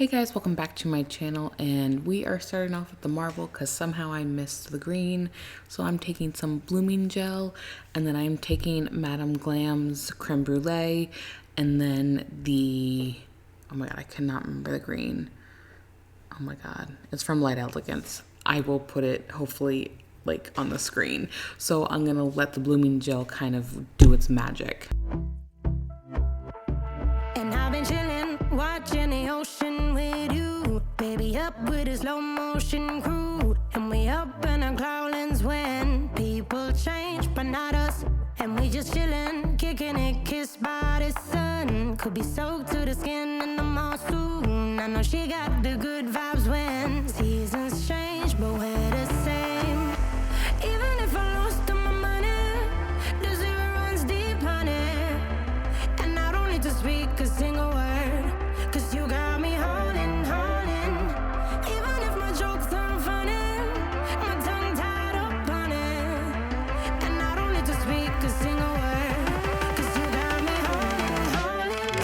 Hey guys, welcome back to my channel, and we are starting off with the marble because somehow I missed the green. So I'm taking some blooming gel, and then I'm taking Madame Glam's creme brulee, and then oh my god, I cannot remember the green. Oh my god, it's from Light Elegance. I will put it hopefully like on the screen. So I'm gonna let the blooming gel kind of do its magic. And I've been chilling, watching the ocean with you. Baby up with a slow motion crew. And we up in our clouds when people change, but not us. And we just chilling, kicking it, kissed by the sun. Could be soaked to the skin in the mall soon. I know she got the good vibes when seasons change, but we're the same. Even if I lost all my money, the zero runs deep, honey. And I don't need to speak a single word, cause you got me holding, holding. Even if my jokes aren't funny, my tongue tied up on it. And I don't need to speak a single word, cause you got me holding, holding.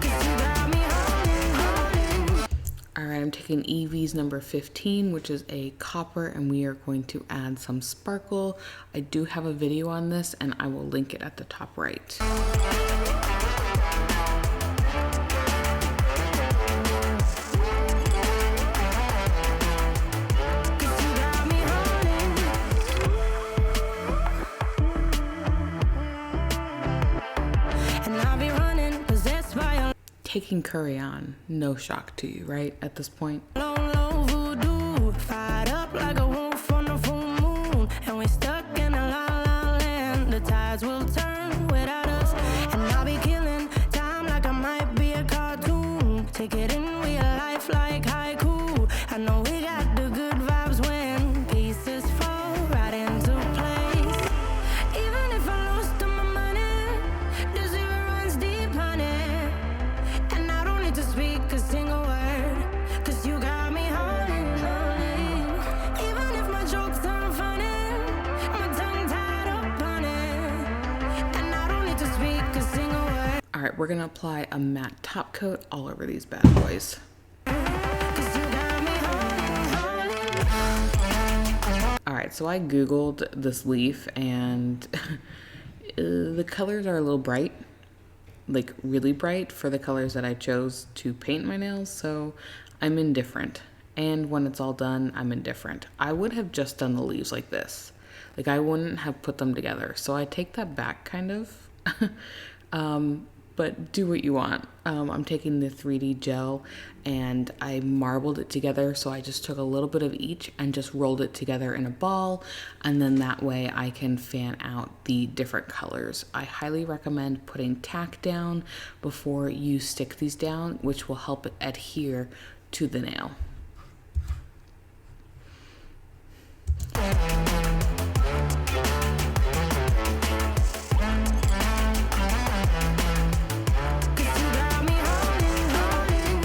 Cause you got me holding, holding. Alright, I'm taking Evie's number 15, which is a copper, and we are going to add some sparkle. I do have a video on this, and I will link it at the top right. And I'll be running, possessed by your Taking curry on, no shock to you, right, at this point? low, low voodoo. Fired up like a wolf on a full moon. And we stuck in a la la land. The tides will turn without us. And I'll be killing time like I might be a cartoon. Take it in real life like haiku. I know we got the good vibes when pieces fall right into place. Even if I lost all my money, the zero runs deep, honey. And I don't need to speak a single word, cause you got me holding, holding. Even if my jokes aren't funny, my tongue tied up on it. And I don't need to speak a single word, Alright, we're gonna apply a matte top coat all over these bad boys. cause you got me holding, holding. Alright, so I googled this leaf, and the colors are a little bright, like really bright for the colors that I chose to paint my nails, so I'm indifferent. And when it's all done, I'm indifferent. I would have just done the leaves like this. Like, I wouldn't have put them together, so I take that back kind of. But do what you want. I'm taking the 3D gel, and I marbled it together, so I just took a little bit of each and just rolled it together in a ball, and then that way I can fan out the different colors. I highly recommend putting tack down before you stick these down, which will help it adhere to the nail. Cause you got me holding, holding.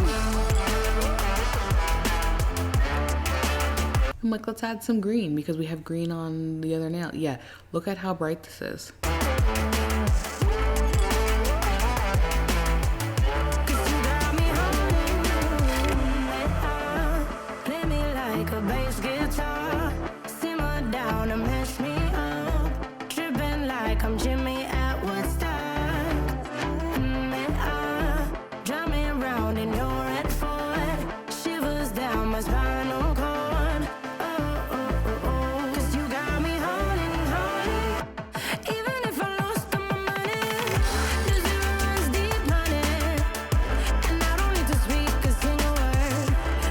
I'm like, let's add some green because we have green on the other nail. Yeah, look at how bright this is. Cause you got me holding, holding. Play me like a bass guitar. Simmer down and mash me up. Tripping like I'm Jimmy at Woodstock. Drive me around in your red Ford. Shivers down my spinal cord. Oh, oh, oh, oh. Cause you got me holding, holding. Even if I lost all my money, the zero runs deep, honey. And I don't need to speak a single word,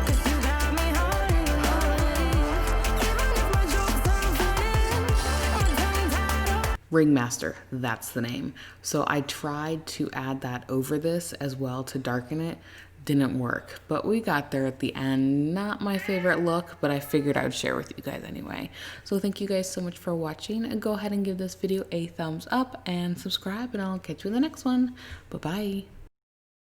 cause you got me holding, holding. Even if my jokes aren't funny, my tongue tied up. Ringmaster, that's the name. So I tried to add that over this as well to darken it. Didn't work, but we got there at the end. Not my favorite look, but I figured I would share with you guys anyway. So thank you guys so much for watching, and go ahead and give this video a thumbs up and subscribe, and I'll catch you in the next one. Bye-bye.